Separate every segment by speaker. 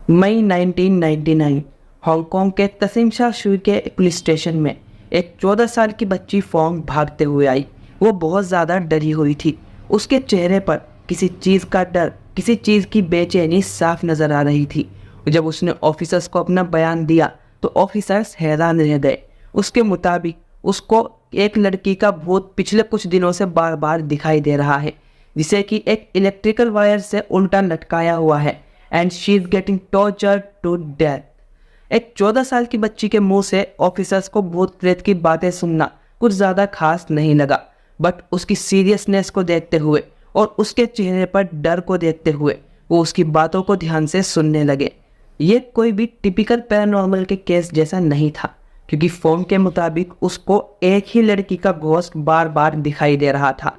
Speaker 1: मई 1999 Hong Kong के तसिंगशा Shuey के police station में एक 14 साल की बच्ची फोंग भागते हुए आई। वो बहुत ज़्यादा डरी हुई थी। उसके चेहरे पर किसी चीज़ का डर, किसी चीज़ की बेचैनी साफ नज़र आ रही थी। जब उसने ऑफिसर्स को अपना बयान दिया तो ऑफिसर्स हैरान रह गए। उसके मुताबिक उसको एक लड़की का भूत पिछले कुछ दिनों से बार बार दिखाई दे रहा है, जिसे कि एक इलेक्ट्रिकल वायर से उल्टा लटकाया हुआ है। And she is getting tortured to death. एक 14 साल की बच्ची के मुंह से ऑफिसर्स को भूत प्रेत की बातें सुनना कुछ ज़्यादा खास नहीं लगा, बट उसकी सीरियसनेस को देखते हुए और उसके चेहरे पर डर को देखते हुए वो उसकी बातों को ध्यान से सुनने लगे। ये कोई भी टिपिकल पैरानॉर्मल के केस जैसा नहीं था, क्योंकि फोन के मुताबिक उसको एक ही लड़की का घोस्ट बार बार दिखाई दे रहा था,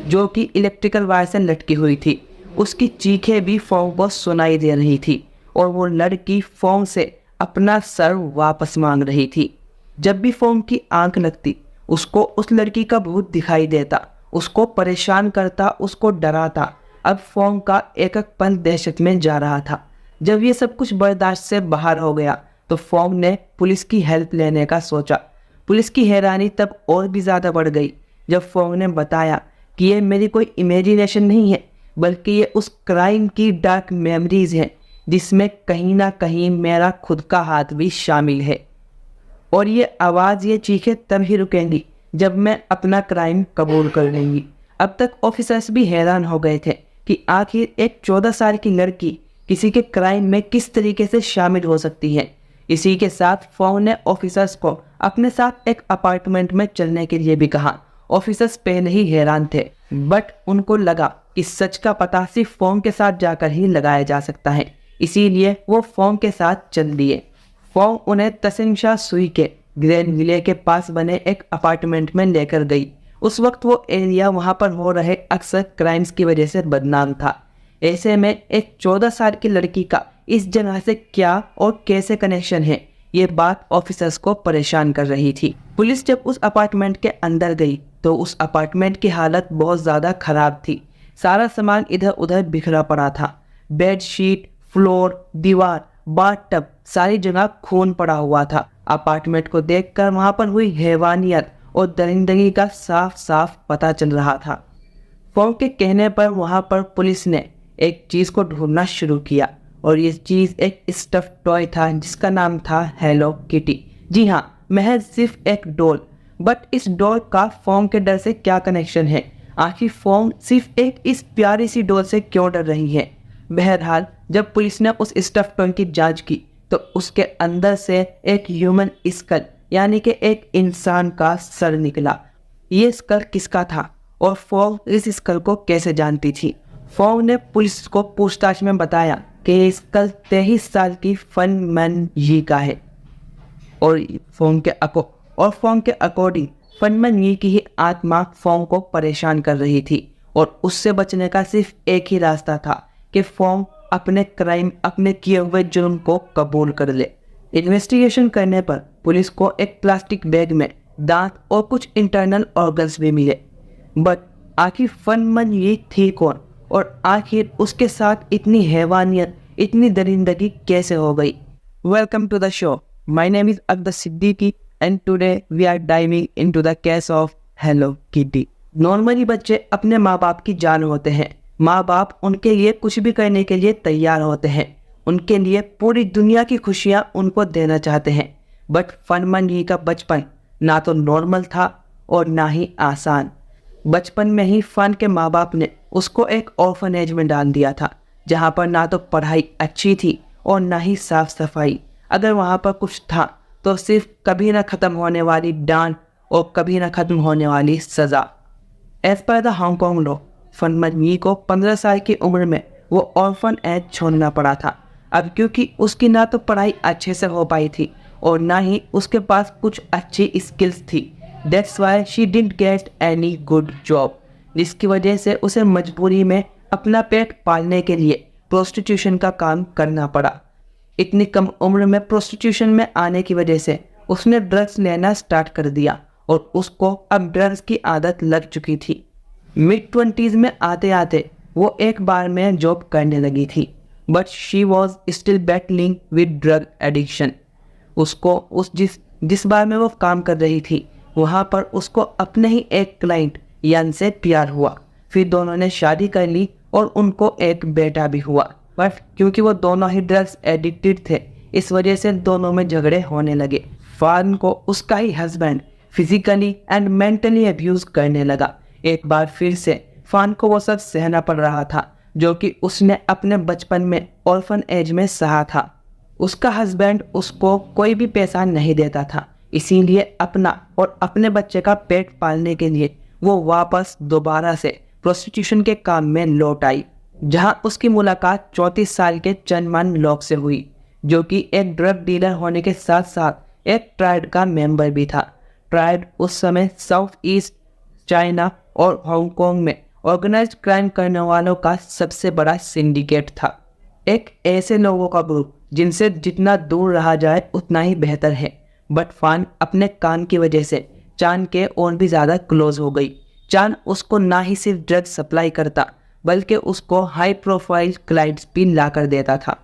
Speaker 1: जो कि इलेक्ट्रिकल वायर से लटकी हुई थी। उसकी चीखें भी फोंग को सुनाई दे रही थी और वो लड़की फोंग से अपना सर वापस मांग रही थी। जब भी फोंग की आंख लगती उसको उस लड़की का भूत दिखाई देता, उसको परेशान करता, उसको डराता। अब फोंग का एक एक पल दहशत में जा रहा था। जब ये सब कुछ बर्दाश्त से बाहर हो गया तो फोंग ने पुलिस की हेल्प लेने का सोचा। पुलिस की हैरानी तब और भी ज़्यादा बढ़ गई जब फोंग ने बताया कि ये मेरी कोई इमेजिनेशन नहीं है, बल्कि ये उस क्राइम की डार्क मेमोरीज हैं जिसमें कहीं ना कहीं मेरा खुद का हाथ भी शामिल है। और ये आवाज़, ये चीखें तब ही रुकेंगी जब मैं अपना क्राइम कबूल कर लूँगी। अब तक ऑफिसर्स भी हैरान हो गए थे कि आखिर एक 14 साल की लड़की किसी के क्राइम में किस तरीके से शामिल हो सकती है। इसी के साथ फोंग ने ऑफिसर्स को अपने साथ एक अपार्टमेंट में चलने के लिए भी कहा। ऑफिसर्स पहले ही हैरान थे, बट उनको लगा कि सच का पता सिर्फ फोंग के साथ जाकर ही लगाया जा सकता है, इसीलिए वो फोंग के साथ चल दिए। फोंग उन्हें तसिंगशा शुई के ग्रैंड विले के पास बने एक अपार्टमेंट में लेकर गई। उस वक्त वो एरिया वहां पर हो रहे अक्सर क्राइम्स की वजह से बदनाम था। ऐसे में एक 14 साल की लड़की का इस जगह से क्या और कैसे कनेक्शन है, ये बात ऑफिसर्स को परेशान कर रही थी। पुलिस जब उस अपार्टमेंट के अंदर गई तो उस अपार्टमेंट की हालत बहुत ज़्यादा खराब थी। सारा सामान इधर उधर बिखरा पड़ा था। बेडशीट, फ्लोर, दीवार, बाथटब, सारी जगह खून पड़ा हुआ था। अपार्टमेंट को देखकर वहां पर हुई हैवानियत और दरिंदगी का साफ साफ पता चल रहा था। फोंग के कहने पर वहां पर पुलिस ने एक चीज़ को ढूंढना शुरू किया, और ये चीज़ एक स्टफ टॉय था जिसका नाम था हेलो किटी। जी हाँ, महज सिर्फ एक डॉल। बट इस डॉल का फोंग के डर से क्या कनेक्शन है? आखिर फोंग सिर्फ एक इस प्यारी सी डॉल से क्यों डर रही है? बहरहाल जब पुलिस ने उस स्टफ टॉय की जांच की तो उसके अंदर से एक ह्यूमन स्कल, यानी कि एक इंसान का सर निकला। ये स्कल किसका था और फोंग इस स्कल को कैसे जानती थी? फोंग ने पुलिस को पूछताछ में बताया कि ये स्कल 23 साल की फन मन यी का है, और फोंग के अकॉर्डिंग फनमन यी की ही आत्मा फोंग को परेशान कर रही थी, और उससे बचने का सिर्फ एक ही रास्ता था कि फोंग अपने क्राइम, अपने किए हुए जुर्म को कबूल कर ले। इन्वेस्टिगेशन करने पर पुलिस को एक प्लास्टिक बैग में दांत और कुछ इंटरनल ऑर्गन्स भी मिले, बट आखिर फनमन यी थी कौन, और आखिर उसके साथ इतनी हैवानियत, इतनी दरिंदगी कैसे हो गई? Welcome to the show. My name is Abdul Siddiqui and today we are diving into the case of Hello Kitty. Normally बच्चे अपने माँ बाप की जान होते हैं। माँ बाप उनके लिए कुछ भी करने के लिए तैयार होते हैं। उनके लिए पूरी दुनिया की खुशियाँ उनको देना चाहते हैं। बट फनमन यी का बचपन ना तो नॉर्मल था और ना ही आसान। बचपन में ही फन के माँ बाप ने उसको एक ऑर्फनेज में डाल दिया था, जहाँ पर ना तो पढ़ाई अच्छी थी और ना ही साफ सफाई। अगर वहाँ पर कुछ था तो सिर्फ कभी ना ख़त्म होने वाली डांट और कभी ना ख़त्म होने वाली सज़ा। As per the Hong Kong law, फनमन यी को 15 साल की उम्र में वो ऑर्फन एज छोड़ना पड़ा था। अब क्योंकि उसकी ना तो पढ़ाई अच्छे से हो पाई थी और ना ही उसके पास कुछ अच्छी स्किल्स थी। That's why she didn't get any good job, जिसकी वजह से उसे मजबूरी में अपना पेट पालने के लिए प्रोस्टिट्यूशन का काम करना पड़ा। इतनी कम उम्र में प्रोस्टिट्यूशन में आने की वजह से उसने ड्रग्स लेना स्टार्ट कर दिया और उसको अब ड्रग्स की आदत लग चुकी थी। मिड 20s में आते आते वो एक बार में जॉब करने लगी थी। But she was still battling with drug addiction. उसको जिस बार में वो काम कर रही थी वहाँ पर उसको अपने ही एक क्लाइंट यान से प्यार हुआ। फिर दोनों ने शादी कर ली और उनको एक बेटा भी हुआ। बट क्योंकि वो दोनों ही ड्रग्स एडिक्टेड थे, इस वजह से दोनों में झगड़े होने लगे। फान को उसका ही husband physically and mentally abuse करने लगा। एक बार फिर से फान को वो सब सहना पड़ रहा था जो कि उसने अपने बचपन में ऑर्फन एज में सहा था। उसका हस्बैंड उसको कोई भी पैसा नहीं देता था, इसीलिए अपना और अपने बच्चे का पेट पालने के लिए वो वापस दोबारा से प्रोस्टिट्यूशन के काम में लौट आई, जहां उसकी मुलाकात 34 साल के चनमान लॉक से हुई, जो कि एक ड्रग डीलर होने के साथ साथ एक ट्राइड का मेंबर भी था। ट्राइड उस समय साउथ ईस्ट चाइना और हांगकांग में ऑर्गेनाइज्ड क्राइम करने वालों का सबसे बड़ा सिंडिकेट था। एक ऐसे लोगों का ग्रुप जिनसे जितना दूर रहा जाए उतना ही बेहतर है। बट फान अपने काम की वजह से चान के और भी ज़्यादा क्लोज हो गई। चान उसको ना ही सिर्फ ड्रग सप्लाई करता बल्कि उसको हाई प्रोफाइल क्लाइंट्स भी ला कर देता था।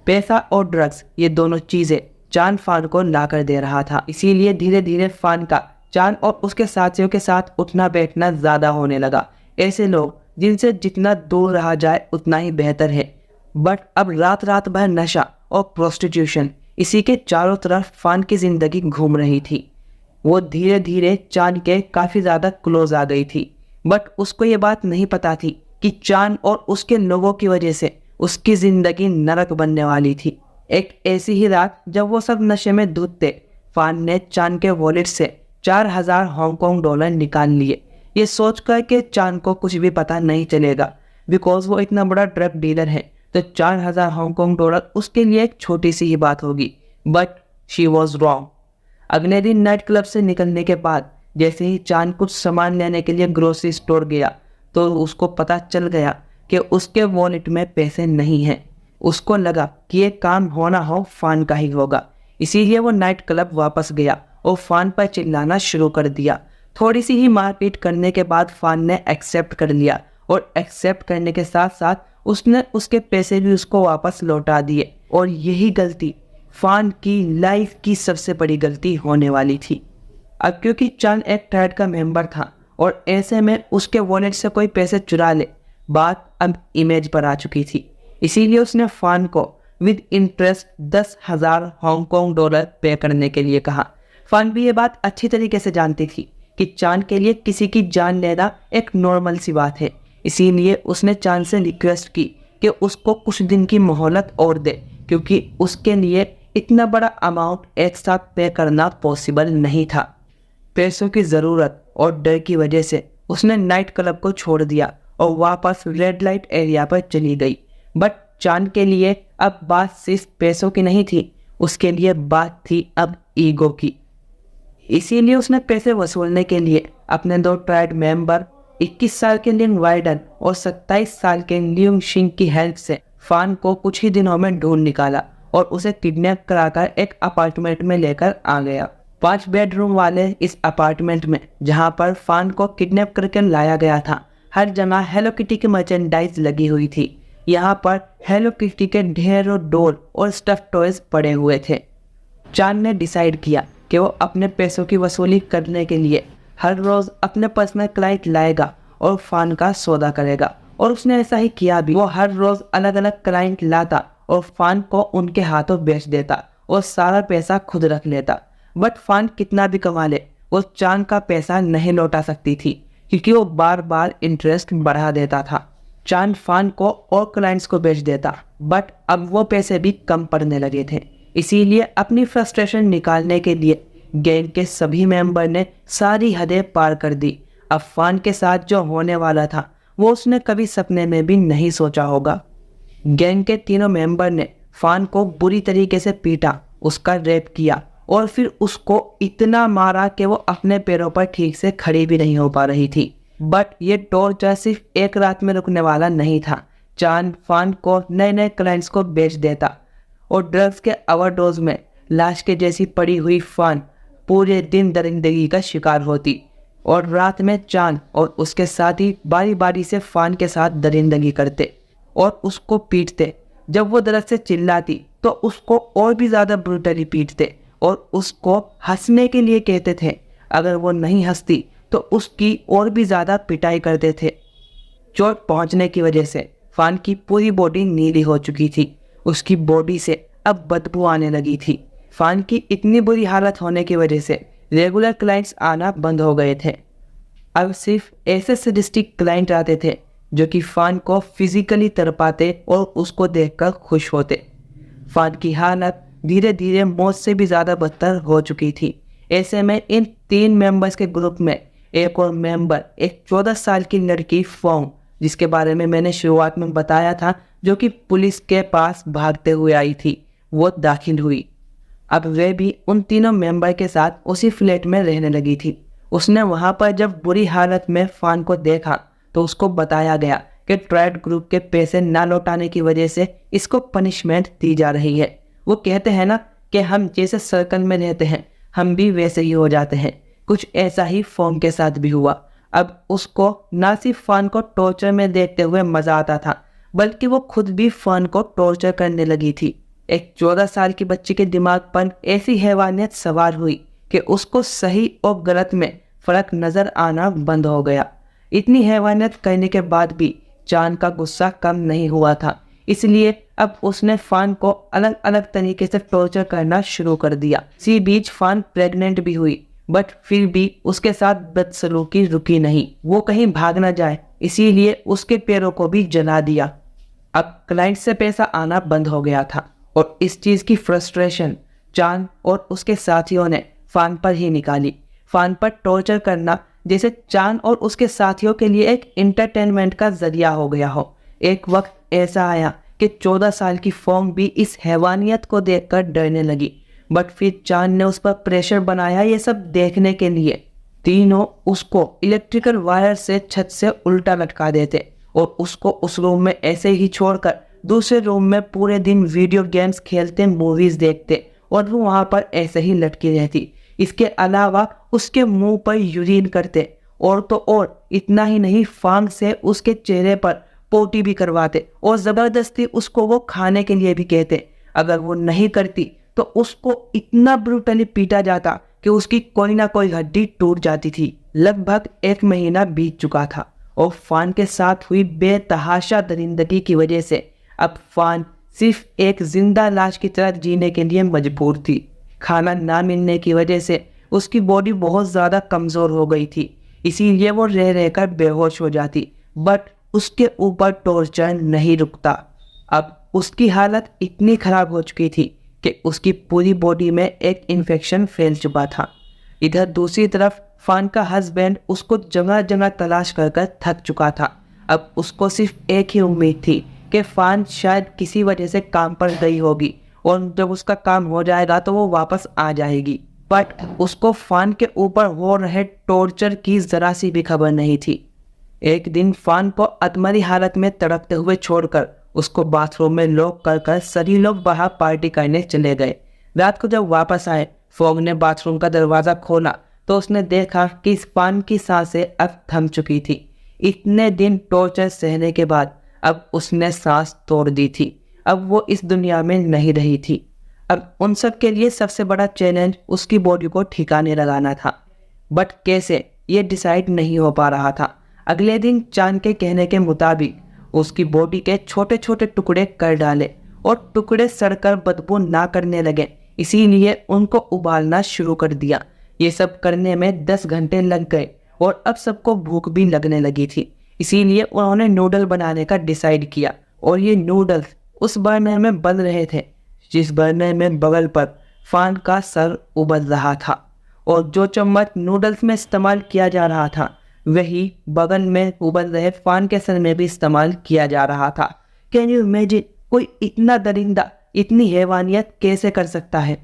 Speaker 1: पैसा और ड्रग्स, ये दोनों चीज़ें चान फान को ला कर दे रहा था। इसीलिए धीरे धीरे फान का चान और उसके साथियों के साथ उठना बैठना ज़्यादा होने लगा। ऐसे लोग जिनसे जितना दूर रहा जाए उतना ही बेहतर है। बट अब रात रात भर नशा और प्रोस्टिट्यूशन, इसी के चारों तरफ फान की ज़िंदगी घूम रही थी। वो धीरे धीरे चान के काफ़ी ज़्यादा क्लोज आ गई थी। बट उसको ये बात नहीं पता थी कि चान और उसके लोगों की वजह से उसकी ज़िंदगी नरक बनने वाली थी। एक ऐसी ही रात जब वो सब नशे में धुत थे, फान ने चान के वॉलेट से 4000 हांगकांग डॉलर निकाल लिए, ये सोचकर कि चान को कुछ भी पता नहीं चलेगा बिकॉज वो इतना बड़ा ड्रग डीलर है, तो 4000 हांगकांग डॉलर उसके लिए एक छोटी सी ही बात होगी। But she was wrong. अगले दिन नाइट क्लब से निकलने के बाद जैसे ही चान कुछ सामान लेने के लिए ग्रोसरी स्टोर गया तो उसको पता चल गया कि उसके वॉलेट में पैसे नहीं हैं। उसको लगा कि ये काम होना हो फान का ही होगा, इसीलिए वो नाइट क्लब वापस गया और फान पर चिल्लाना शुरू कर दिया। थोड़ी सी ही मारपीट करने के बाद फान ने एक्सेप्ट कर लिया और एक्सेप्ट करने के साथ साथ उसने उसके पैसे भी उसको वापस लौटा दिए। और यही गलती फान की लाइफ की सबसे बड़ी गलती होने वाली थी। अब क्योंकि चान एक ट्राइड का मेंबर था और ऐसे में उसके वॉलेट से कोई पैसे चुरा ले, बात अब इमेज पर आ चुकी थी। इसीलिए उसने फान को विद इंटरेस्ट 10,000 हांगकांग डॉलर पे करने के लिए कहा। फान भी ये बात अच्छी तरीके से जानती थी कि चान के लिए किसी की जान लेना एक नॉर्मल सी बात है, इसीलिए उसने चान से रिक्वेस्ट की कि उसको कुछ दिन की मोहलत और दे, क्योंकि उसके लिए इतना बड़ा अमाउंट एक साथ पे करना पॉसिबल नहीं था। पैसों की ज़रूरत और डर की वजह से उसने नाइट क्लब को छोड़ दिया और वापस रेड लाइट एरिया पर चली गई। बट चान के लिए अब बात सिर्फ पैसों की नहीं थी, उसके लिए बात थी अब ईगो की। इसीलिए उसने पैसे वसूलने के लिए अपने 2 ट्राइड मेंबर 21 साल के लिंग वाइडन और 27 साल के लिंग शिंग की हेल्प से फान को कुछ ही दिनों में ढूंढ निकाला और उसे किडनैप कराकर एक अपार्टमेंट में लेकर आ गया। 5 बेडरूम वाले इस अपार्टमेंट में जहां पर फान को किडनैप करके लाया गया था, हर जगह हेलो किटी की मर्चेंडाइज लगी हुई थी। यहाँ पर हेलो किटी के ढेरों डॉल और स्टफ टॉयज पड़े हुए थे। चान ने डिसाइड किया कि वो अपने पैसों की वसूली करने के लिए हर रोज़ अपने पर्सनल क्लाइंट लाएगा और फान का सौदा करेगा, और उसने ऐसा ही किया भी। वो हर रोज़ अलग अलग क्लाइंट लाता और फान को उनके हाथों बेच देता और सारा पैसा खुद रख लेता। बट फान कितना भी कमा ले, वो चान का पैसा नहीं लौटा सकती थी क्योंकि वो बार बार इंटरेस्ट बढ़ा देता था। चान फान को और क्लाइंट्स को बेच देता, बट अब वो पैसे भी कम पड़ने लगे थे। इसीलिए अपनी फ्रस्ट्रेशन निकालने के लिए गैंग के सभी मेंबर ने सारी हदें पार कर दी। अब फान के साथ जो होने वाला था वो उसने कभी सपने में भी नहीं सोचा होगा। गैंग के तीनों मेंबर ने फान को बुरी तरीके से पीटा, उसका रेप किया और फिर उसको इतना मारा कि वो अपने पैरों पर ठीक से खड़ी भी नहीं हो पा रही थी। बट ये टॉर्चर सिर्फ एक रात में रुकने वाला नहीं था। चान फान को नए नए क्लाइंट्स को बेच देता और ड्रग्स के ओवरडोज में लाश के जैसी पड़ी हुई फान पूरे दिन दरिंदगी का शिकार होती और रात में चान और उसके साथी बारी बारी से फान के साथ दरिंदगी करते और उसको पीटते। जब वो दरद से चिल्लाती तो उसको और भी ज़्यादा ब्रूटली पीटते और उसको हंसने के लिए कहते थे। अगर वो नहीं हंसती तो उसकी और भी ज़्यादा पिटाई करते थे। चोट पहुंचने की वजह से फान की पूरी बॉडी नीली हो चुकी थी। उसकी बॉडी से अब बदबू आने लगी थी। फान की इतनी बुरी हालत होने की वजह से रेगुलर क्लाइंट्स आना बंद हो गए थे। अब सिर्फ ऐसे सैडिस्टिक क्लाइंट आते थे जो कि फान को फिजिकली तड़पाते और उसको देखकर खुश होते। फान की हालत धीरे धीरे मौत से भी ज़्यादा बदतर हो चुकी थी। ऐसे में इन 3 मेंबर्स के ग्रुप में एक और मेंबर, एक 14 साल की लड़की फोंग, जिसके बारे में मैंने शुरुआत में बताया था, जो कि पुलिस के पास भागते हुए आई थी, वो दाखिल हुई। अब वे भी उन तीनों मेंबर के साथ उसी फ्लैट में रहने लगी थी। उसने वहाँ पर जब बुरी हालत में फान को देखा तो उसको बताया गया कि ट्राइड ग्रुप के पैसे ना लौटाने की वजह से इसको पनिशमेंट दी जा रही है। वो कहते हैं ना कि हम जैसे सर्कल में रहते हैं हम भी वैसे ही हो जाते हैं। कुछ ऐसा ही फोंग के साथ भी हुआ। अब उसको ना सिर्फ फान को टॉर्चर में देखते हुए मजा आता था, बल्कि वो खुद भी फान को टॉर्चर करने लगी थी। एक 14 साल की बच्ची के दिमाग पर ऐसी हैवानियत सवार हुई कि उसको सही और गलत में फर्क नजर आना बंद हो गया। इतनी हैवानियत करने के बाद भी चान का गुस्सा कम नहीं हुआ था, इसलिए अब उसने फान को अलग अलग तरीके से टॉर्चर करना शुरू कर दिया। इसी बीच फान प्रेग्नेंट भी हुई, बट फिर भी उसके साथ बदसलूकी रुकी नहीं। वो कहीं भाग ना जाए, इसीलिए उसके पैरों को भी जला दिया। अब क्लाइंट से पैसा आना बंद हो गया था और इस चीज़ की फ्रस्ट्रेशन चान और उसके साथियों ने फान पर ही निकाली। फान पर टॉर्चर करना जैसे चान और उसके साथियों के लिए एक एंटरटेनमेंट का जरिया हो गया हो। एक वक्त ऐसा आया कि 14 साल की फोंग भी इस हैवानियत को देखकर डरने लगी, बट फिर चान ने उस पर प्रेशर बनाया ये सब देखने के लिए। तीनों उसको इलेक्ट्रिकल वायर से छत से उल्टा लटका देते और उसको उस रूम में ऐसे ही छोड़कर दूसरे रूम में पूरे दिन वीडियो गेम्स खेलते, मूवीज देखते और वो वहाँ पर ऐसे ही लटकी रहती। इसके अलावा उसके मुंह पर यूरिन करते और तो और इतना ही नहीं, फांग से उसके चेहरे पर पोटी भी करवाते और ज़बरदस्ती उसको वो खाने के लिए भी कहते। अगर वो नहीं करती तो उसको इतना ब्रूटली पीटा जाता कि उसकी कोई ना कोई हड्डी टूट जाती थी। लगभग 1 महीना बीत चुका था और फान के साथ हुई बेतहाशा दरिंदगी की वजह से अब फान सिर्फ एक जिंदा लाश की तरह जीने के लिए मजबूर थी। खाना ना मिलने की वजह से उसकी बॉडी बहुत ज़्यादा कमज़ोर हो गई थी, इसीलिए वो रह रहकर बेहोश हो जाती, बट उसके ऊपर टॉर्चर नहीं रुकता। अब उसकी हालत इतनी ख़राब हो चुकी थी कि उसकी पूरी बॉडी में एक इन्फेक्शन फैल चुका था। इधर दूसरी तरफ फान का हस्बैंड उसको जगह जगह तलाश कर थक चुका था। अब उसको सिर्फ एक ही उम्मीद थी कि फान शायद किसी वजह से काम पर गई होगी और जब उसका काम हो जाएगा तो वो वापस आ जाएगी, बट उसको फान के ऊपर हो रहे टॉर्चर की ज़रा सी भी खबर नहीं थी। एक दिन फान को अधमरी हालत में तड़पते हुए छोड़कर उसको बाथरूम में लॉक कर सभी लोग बाहर पार्टी करने चले गए। रात को जब वापस आए, फोंग ने बाथरूम का दरवाज़ा खोला तो उसने देखा कि फान की सांसें अब थम चुकी थी। इतने दिन टॉर्चर सहने के बाद अब उसने सांस तोड़ दी थी। अब वो इस दुनिया में नहीं रही थी। अब उन सब के लिए सबसे बड़ा चैलेंज उसकी बॉडी को ठिकाने लगाना था, बट कैसे ये डिसाइड नहीं हो पा रहा था। अगले दिन चांद के कहने के मुताबिक उसकी बॉडी के छोटे छोटे टुकड़े कर डाले और टुकड़े सड़कर बदबू ना करने लगे, इसीलिए उनको उबालना शुरू कर दिया। ये सब करने में 10 घंटे लग गए और अब सबको भूख भी लगने लगी थी, इसीलिए उन्होंने नूडल बनाने का डिसाइड किया। और ये नूडल्स उस बर्नर में बन रहे थे जिस बर्नर में बगल पर फान का सर उबल रहा था, और जो चम्मच नूडल्स में इस्तेमाल किया जा रहा था वही बगल में उबल रहे फान के सर में भी इस्तेमाल किया जा रहा था। कैन यू इमेजिन, कोई इतना दरिंदा, इतनी हैवानियत कैसे कर सकता है।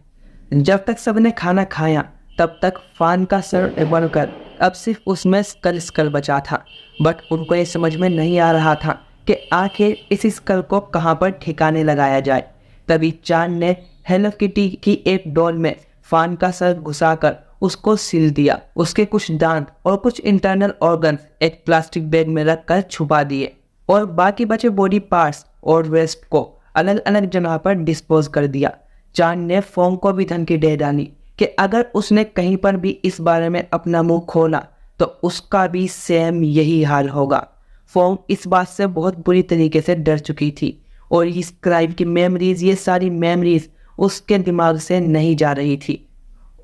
Speaker 1: जब तक सबने खाना खाया तब तक फान का सर उबलकर अब सिर्फ उसमें स्कल बचा था, बट उनको ये समझ में नहीं आ रहा था कि आखिर इस स्कल को कहाँ पर ठिकाने लगाया जाए। तभी चांद ने हेलो किटी की एक डॉल में फान का सर घुसाकर उसको सील दिया। उसके कुछ दांत और कुछ इंटरनल ऑर्गन एक प्लास्टिक बैग में रखकर छुपा दिए और बाकी बचे बॉडी पार्ट्स और वेस्ट को अलग अलग जगह पर डिस्पोज कर दिया। चांद ने फोंग को भी धमकी दे डाली कि अगर उसने कहीं पर भी इस बारे में अपना मुंह खोला तो उसका भी सेम यही हाल होगा। फोंग इस बात से बहुत बुरी तरीके से डर चुकी थी और इस क्राइम की मेमोरीज, ये सारी मेमोरीज उसके दिमाग से नहीं जा रही थी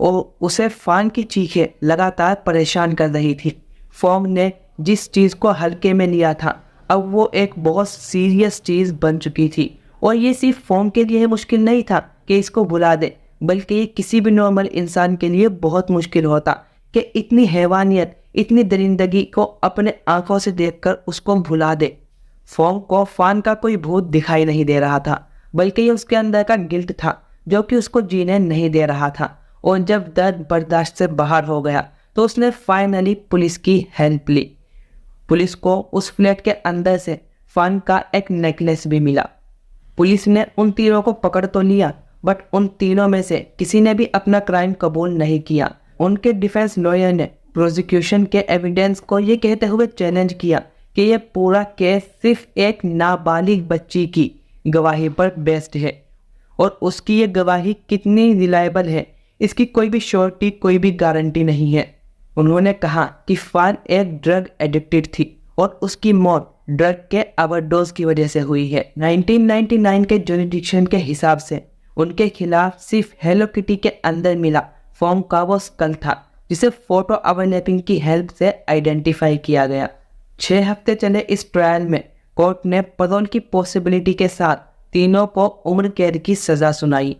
Speaker 1: और उसे फान की चीखें लगातार परेशान कर रही थी। फोंग ने जिस चीज़ को हल्के में लिया था अब वो एक बहुत सीरियस चीज़ बन चुकी थी और ये सिर्फ फोंग के लिए मुश्किल नहीं था कि इसको भुला दे, बल्कि ये किसी भी नॉर्मल इंसान के लिए बहुत मुश्किल होता कि इतनी हैवानियत, इतनी दरिंदगी को अपने आंखों से देखकर उसको भुला दे। फोंग को फान का कोई भूत दिखाई नहीं दे रहा था, बल्कि ये उसके अंदर का गिल्ट था जो कि उसको जीने नहीं दे रहा था। और जब दर्द बर्दाश्त से बाहर हो गया तो उसने फाइनली पुलिस की हेल्प ली। पुलिस को उस फ्लैट के अंदर से फान का एक नेकलेस भी मिला। पुलिस ने उन तीनों को पकड़ तो लिया, बट उन तीनों में से किसी ने भी अपना क्राइम कबूल नहीं किया। उनके डिफेंस लॉयर ने प्रोसिक्यूशन के एविडेंस को ये कहते हुए चैलेंज किया कि ये पूरा केस सिर्फ एक नाबालिग बच्ची की गवाही पर बेस्ड है और उसकी ये गवाही कितनी रिलायबल है इसकी कोई भी श्योरिटी, कोई भी गारंटी नहीं है। उन्होंने कहा कि फान एक ड्रग एडिक्टेड थी और उसकी मौत ड्रग के ओवरडोज की वजह से हुई है। 1999 के जुरिडिक्शन के हिसाब से उनके खिलाफ सिर्फ हेलो किटी के अंदर मिला फोंग का वो स्कल था जिसे फोटो ओवरलैपिंग की हेल्प से आइडेंटिफाई किया गया। 6 हफ्ते चले इस ट्रायल में कोर्ट ने पैरोल की पॉसिबिलिटी के साथ तीनों को उम्र कैद की सजा सुनाई,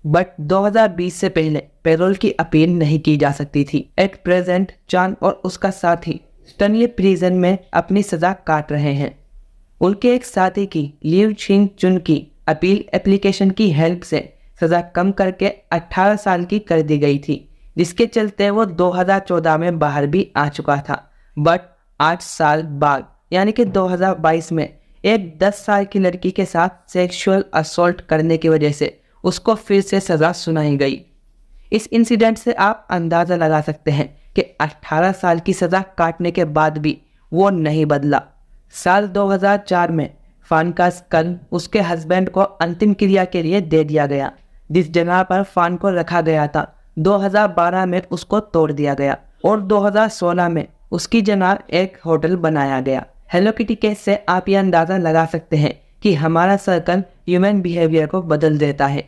Speaker 1: बट 2020 से पहले पैरोल की अपील नहीं की जा सकती थी। एट प्रेजेंट चांद और उसका साथी स्टनली प्रिजन में अपनी सजा काट रहे हैं। उनके एक साथी की लिव छिंग चुन की अपील एप्लीकेशन की हेल्प से सजा कम करके 18 साल की कर दी गई थी, जिसके चलते वो 2014 में बाहर भी आ चुका था। बट 8 साल बाद यानी कि 2022 में एक 10 साल की लड़की के साथ सेक्सुअल असॉल्ट करने की वजह से उसको फिर से सजा सुनाई गई। इस इंसिडेंट से आप अंदाज़ा लगा सकते हैं कि 18 साल की सज़ा काटने के बाद भी वो नहीं बदला। साल 2004 में फान का स्कल उसके हस्बैंड को अंतिम क्रिया के लिए दे दिया गया। जिस जगह पर फान को रखा गया था 2012 में उसको तोड़ दिया गया और 2016 में उसकी जगह एक होटल बनाया गया। हेलो किटी केस से आप ये अंदाज़ा लगा सकते हैं कि हमारा सर्कल ह्यूमन बिहेवियर को बदल देता है।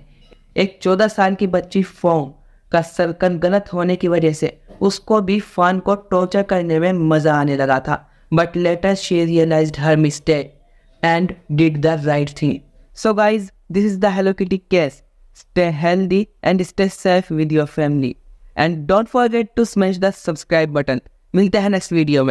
Speaker 1: एक 14 साल की बच्ची फोंग का सर्कल गलत होने की वजह से उसको भी फान को टॉर्चर करने में मज़ा आने लगा था, but later she realized her mistake and did the right thing. So guys, this is the Hello Kitty case. Stay healthy and stay safe with your family. And don't forget to smash the subscribe button. मिलते हैं next video में।